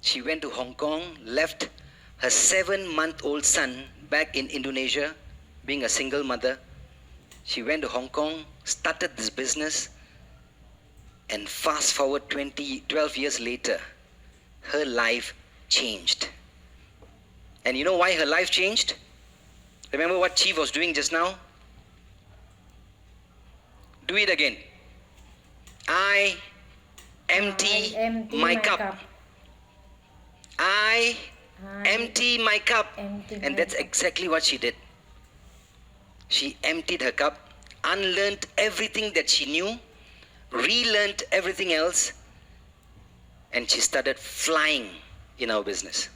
She went to Hong Kong, left her 7-month-old son back in Indonesia, being a single mother. She went to Hong Kong, started this business, and fast forward 12 years later, her life changed. And you know why her life changed? Remember what Chief was doing just now? Do it again. I empty my cup. I empty my cup. And that's exactly what she did. She emptied her cup, unlearned everything that she knew, relearned everything else, and she started flying in our business.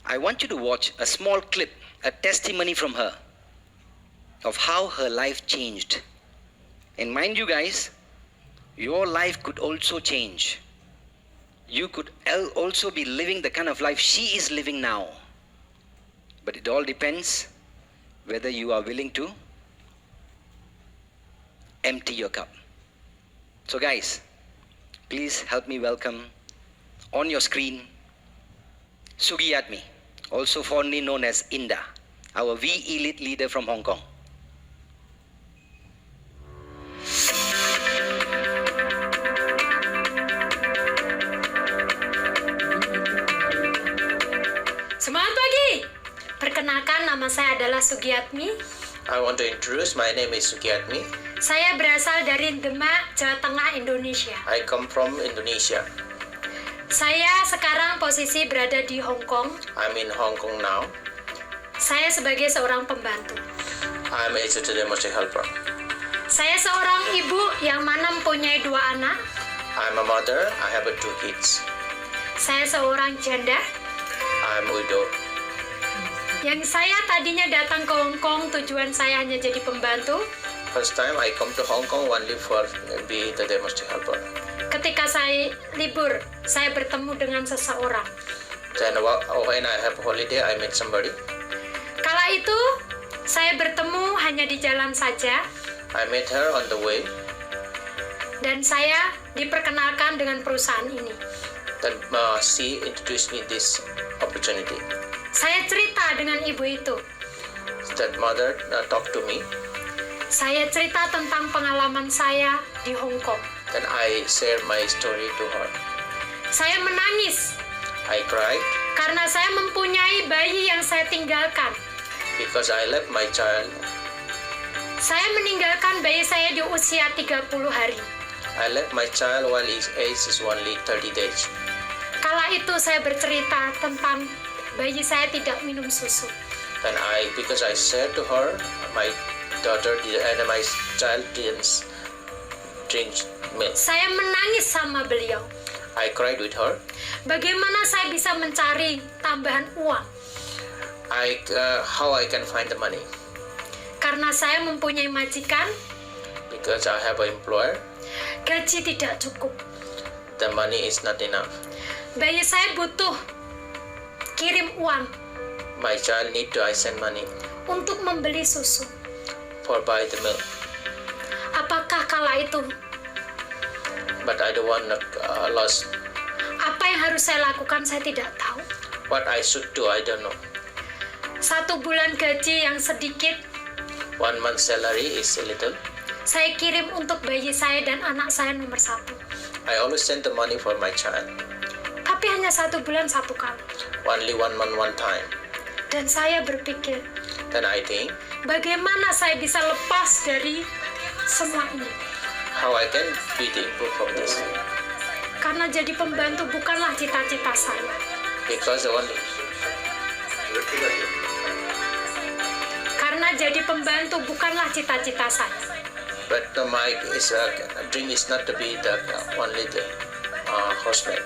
I want you to watch a small clip, a testimony from her of how her life changed. And mind you guys, your life could also change. You could also be living the kind of life she is living now. But it all depends whether you are willing to empty your cup. So guys, please help me welcome on your screen Sugiyatmi, also fondly known as Indah, our V-Elite leader from Hong Kong. Semangat pagi! Perkenalkan, nama saya adalah Sugiyatmi. I want to introduce, my name is Sugiyatmi. Saya berasal dari Demak, Jawa Tengah, Indonesia. I come from Indonesia. Saya sekarang posisi berada di Hong Kong. I'm in Hong Kong now. Saya sebagai seorang pembantu. I'm a domestic helper. Saya seorang ibu yang mana mempunyai 2 anak. I'm a mother. I have 2 kids. Saya seorang janda I'm a widow. yang saya tadinya datang ke Hong Kong, tujuan saya hanya jadi pembantu. First time I come to Hong Kong only for be the domestic helper. Ketika saya libur, saya bertemu dengan seseorang. Then when I have holiday, I meet somebody. Kala itu, saya bertemu hanya di jalan saja, I met her on the way. dan saya diperkenalkan dengan perusahaan ini. Then she introduced me this opportunity. Saya cerita dengan ibu itu. That mother talked to me. Saya cerita tentang pengalaman saya di Hong Kong. Then I share my story to her. Saya menangis I cried karena saya mempunyai bayi yang saya tinggalkan. because I left my child. Saya meninggalkan bayi saya di usia 30 hari. I left my child while his age is only 30 days. Kala itu saya bercerita tentang bayi saya tidak minum susu. Then because I said to her, my daughter and my child didn't drink milk. Saya menangis sama beliau. I cried with her. Bagaimana saya bisa mencari tambahan uang? How I can find the money? Karena saya mempunyai majikan, Because I have an employer. gaji tidak cukup. The money is not enough. Bayi saya butuh kirim uang My child need to I send money untuk membeli susu. for buy the milk. Apakah kala itu, But I don't want to lose. apa yang harus saya lakukan saya tidak tahu. What I should do, I don't know. 1 bulan gaji yang sedikit 1 month salary is a little. saya kirim untuk bayi saya dan anak saya nomor 1. I always send the money for my child. Tapi hanya 1 bulan 1 kali. Only 1 month, 1 time. Dan saya berpikir, Then I think bagaimana saya bisa lepas dari semua ini? how I can be the improve from this. Karena jadi pembantu bukanlah cita-cita saya. Because the only Karena jadi pembantu bukanlah cita-cita saya. but my dream is not to be the only the housemate.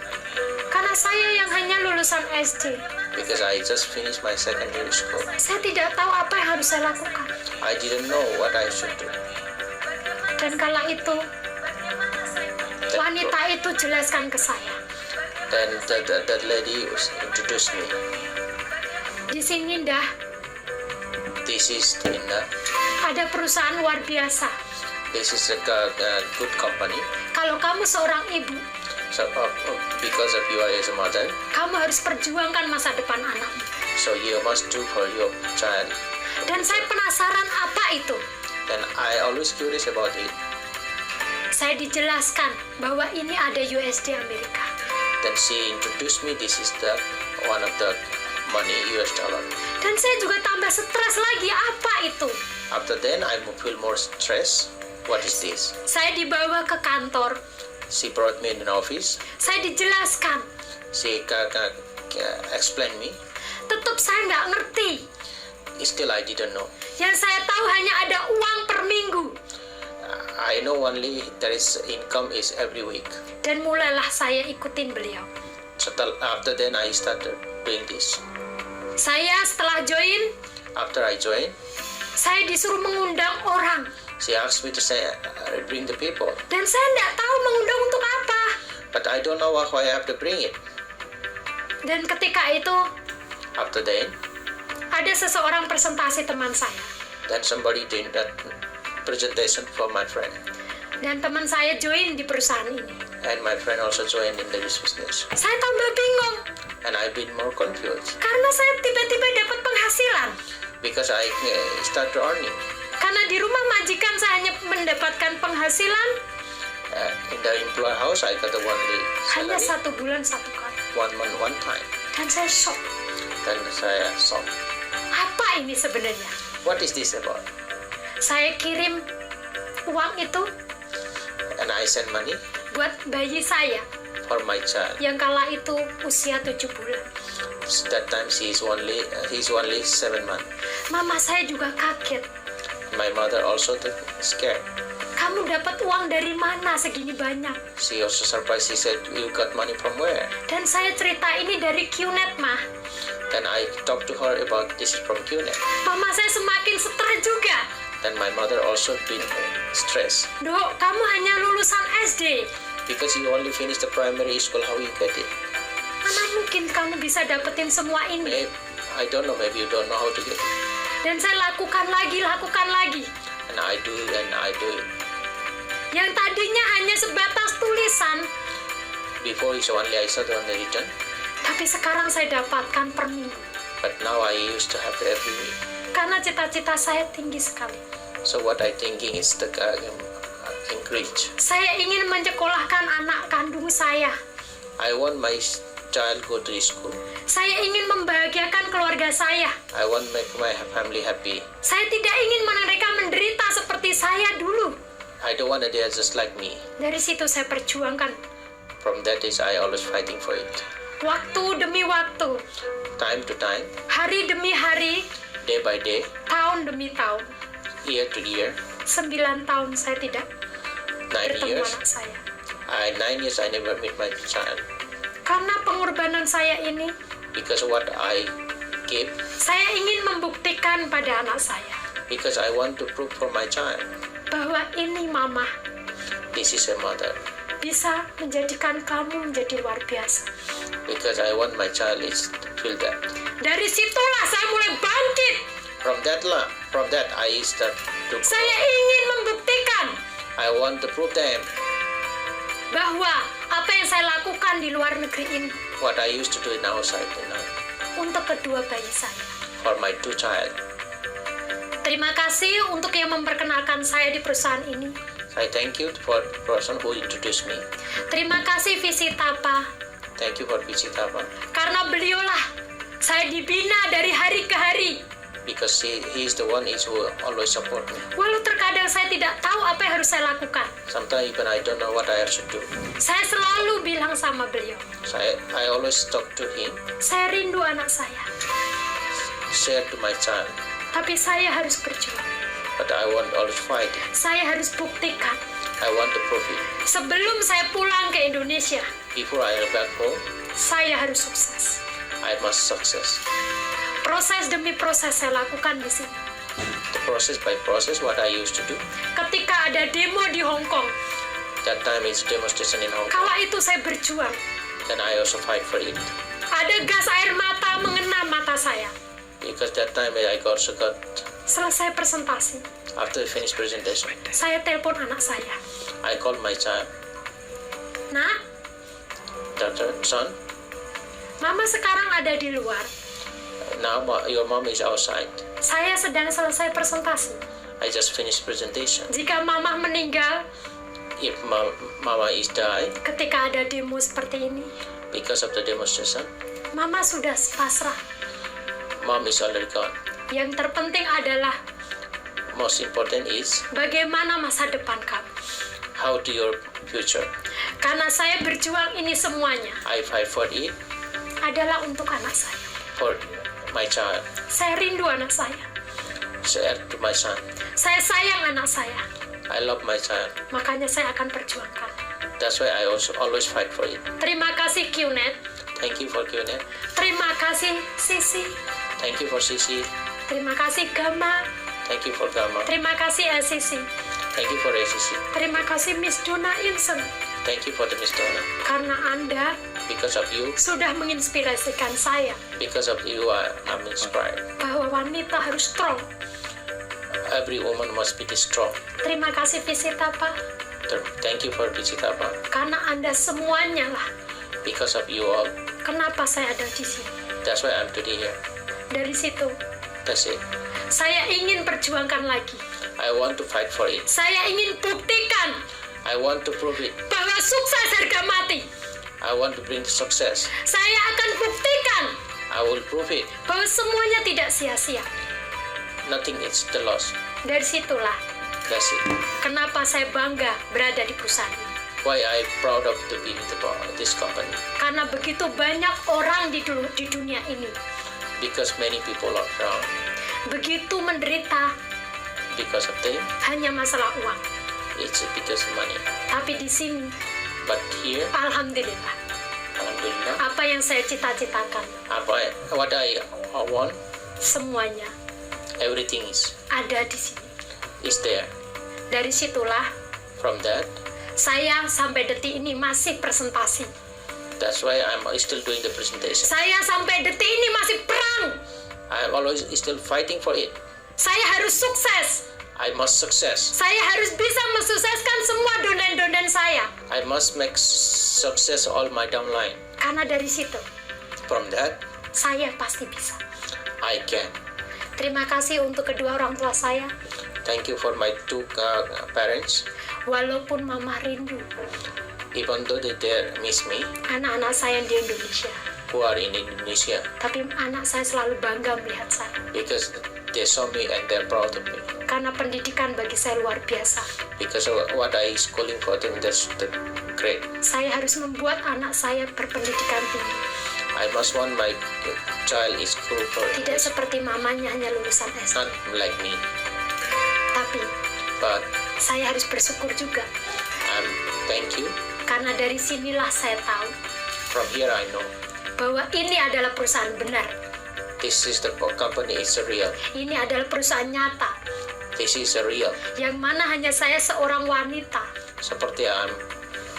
Karena saya yang hanya lulusan SD. Because I just finished my secondary school. Saya tidak tahu apa yang harus saya lakukan. I didn't know what I should do. Dan kala itu, wanita itu jelaskan ke saya. Then that lady introduced me. Di sini dah This is Indah. ada perusahaan luar biasa. This is a good company. Kalau kamu seorang ibu, So, because of you as a mother, Kamu harus perjuangkan masa depan anakmu. so you must do for your child. Dan saya penasaran apa itu. Then I always curious about it. Saya dijelaskan bahwa ini ada USD Amerika. Then she introduced me. This is the one of the money US dollar. Dan saya juga tambah stres lagi. Apa itu? After then, I feel more stress. What is this? Saya dibawa ke kantor. She brought me in an office. Saya dijelaskan. She explained me. Tetap saya nggak ngerti. Still, I didn't know. Yang saya tahu hanya ada uang per minggu. I know only there is income is every week. Dan mulailah saya ikutin beliau. So after then, I started doing this. Saya setelah join, After I joined, saya disuruh mengundang orang. she asked me to say, bring the people. Dan saya nggak tahu mengundang untuk apa. But I don't know why I have to bring it. Dan ketika itu, After then, ada seseorang presentasi teman saya. then somebody did that presentation for my friend. Dan teman saya join di perusahaan ini. And my friend also joined in this business. Saya tambah bingung. And I've been more confused Karena saya tiba-tiba dapat penghasilan. because I started earning. Karena di rumah majikan saya hanya mendapatkan penghasilan In the employer house, I got the hanya salary 1 bulan 1 kali. 1 month, 1 time. Dan saya shock. Then saya saw, Apa ini sebenarnya? what is this about? Saya kirim uang itu And I send money buat bayi saya for my child. yang kala itu usia 7 bulan. That time he's only 7 months. Mama saya juga kaget. My mother also scared. Kamu dapat uang dari mana segini banyak? She also surprised. She said, "You got money from where?" Dan saya cerita ini dari QNet, mah. Then I talked to her about this is from QNet. Mama saya semakin stres juga. Then my mother also been stressed Dok, kamu hanya lulusan SD. because you only finished the primary school. How you get it? Mana mungkin kamu bisa dapetin semua ini? Maybe, I don't know. Maybe you don't know how to get it. Dan saya lakukan lagi. And I do it. Yang tadinya hanya sebatas tulisan, Before it's only I saw on the return, tapi sekarang saya dapatkan per minggu. but now I used to have it every week. Karena cita-cita saya tinggi sekali. So what I thinking is the increase. Saya ingin menyekolahkan anak kandung saya. I want my child go to school. Saya ingin membahagiakan keluarga saya. I want make my family happy. Saya tidak ingin mereka menderita seperti saya dulu. I don't want that they are just like me. Dari situ saya perjuangkan. From that is I always fighting for it. Waktu demi waktu, Time to time, hari demi hari, day by day, tahun demi tahun. year to year, 9 tahun saya tidak 9 bertemu years. anak saya. 9 years I never meet my child Karena pengorbanan saya ini, because what I give, saya ingin membuktikan pada anak saya because I want to prove for my child. bahwa ini mama This is a mother. bisa menjadikan kamu menjadi luar biasa. Because I want my child is to feel that. Dari situlah saya mulai bangkit. From that I start to. Saya ingin membuktikan I want to prove them bahwa apa yang saya lakukan di luar negeri ini what I used to do in outside, untuk kedua bayi saya. for my 2 child. Terima kasih untuk yang memperkenalkan saya di perusahaan ini. I thank you for the person who introduced me. Terima kasih Visitapa, Thank you for Visitapa karena beliaulah saya dibina dari hari ke hari. because he is the one who always support me. Walau terkadang saya tidak tahu apa yang harus saya lakukan. Sometimes even I don't know what I have to do. Saya selalu bilang sama beliau, So I always talk to him, saya rindu anak saya, share to my child, tapi saya harus berjuang. but I want always fight. Saya harus buktikan I want to prove it. sebelum saya pulang ke Indonesia, Before I go back home, saya harus sukses. I must success. Proses demi proses saya lakukan di sini. The process by process, what I used to do. Ketika ada demo di Hong Kong, That time it's demonstration in Hong Kong. kala itu saya berjuang. Then I also fight for it. Ada gas air mata mengena mata saya. Because that time I also got, Selesai presentasi, after I finished presentation, saya telepon anak saya. I called my child. Nak, son. Mama sekarang ada di luar. Now your mom is outside. Saya sedang selesai presentasi. I just finished presentation. Jika Mama meninggal If mama is died ketika ada demo seperti ini, because of the demonstration, Mama sudah pasrah. mom is already gone. Yang terpenting adalah Most important is bagaimana masa depan kamu. how do your future. Karena saya berjuang ini semuanya I fight for it, adalah untuk anak saya. for my child. Saya rindu anak saya. Share to my son. Saya sayang anak saya. I love my child. Makanya saya akan perjuangkan. That's why I also always fight for it. Terima kasih QNet. Thank you for Q&A. Terima kasih Sisi. Thank you for Sisi. Terima kasih Gama. Thank you for Gama. Terima kasih Sisi. Thank you for ACC. Terima kasih Miss Dona Insen. Thank you for the Miss Donna. Karena Anda Because of you, sudah menginspirasikan saya because of you, I'm inspired. bahwa wanita harus strong. Every woman must be strong. Terima kasih Visita Pak. Thank you for Visitapa. Karena Anda semuanya lah. Because of you all, Kenapa saya ada di sini? that's why I'm today here. Dari situ, That's it. saya ingin perjuangkan lagi. I want to fight for it. Saya ingin buktikan I want to prove it. bahwa sukses harga mati. I want to bring success. Saya akan buktikan I will prove it. bahwa semuanya tidak sia-sia. Nothing is the loss. Dari situlah That's it. kenapa saya bangga berada di perusahaan ini. Why I'm proud of to be in this company. Karena begitu banyak orang di dunia ini Because many people are around. begitu menderita Because of them, hanya masalah uang. it's because of money. Tapi di sini, But here, alhamdulillah, alhamdulillah, apa yang saya cita-citakan, what I want, semuanya everything ada di sini. is there. Dari situlah From that, saya sampai detik ini masih presentasi. that's why I'm still doing the presentation. Saya sampai detik ini masih perang. I'm always still fighting for it. Saya harus sukses. I must success. Saya harus bisa mensukseskan semua donen-donen saya. I must make success all my downline. Karena dari situ, From that, saya pasti bisa. I can. Terima kasih untuk kedua orang tua saya. Thank you for my two parents. Walaupun mama rindu, Even though they miss me, anak-anak saya yang di Indonesia. who are in Indonesia, Tapi anak saya selalu bangga melihat saya. because they saw me and they're proud of me. Karena pendidikan bagi saya luar biasa. Because of what I schooling for them, that's the great. Saya harus membuat anak saya berpendidikan tinggi. I must want my child is school for Tidak seperti mamanya hanya lulusan SD. not like me, Tapi but saya harus bersyukur juga. thank you. Karena dari sinilah saya tahu From here I know bahwa ini adalah perusahaan benar. this is the company is real. Ini adalah perusahaan nyata. This is a real. Yang mana hanya saya seorang wanita. Seperti I'm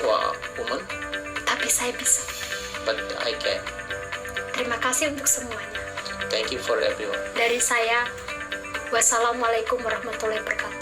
woman, Tapi saya bisa. but I can. Terima kasih untuk semuanya. Thank you for everyone. Dari saya, wassalamualaikum warahmatullahi wabarakatuh.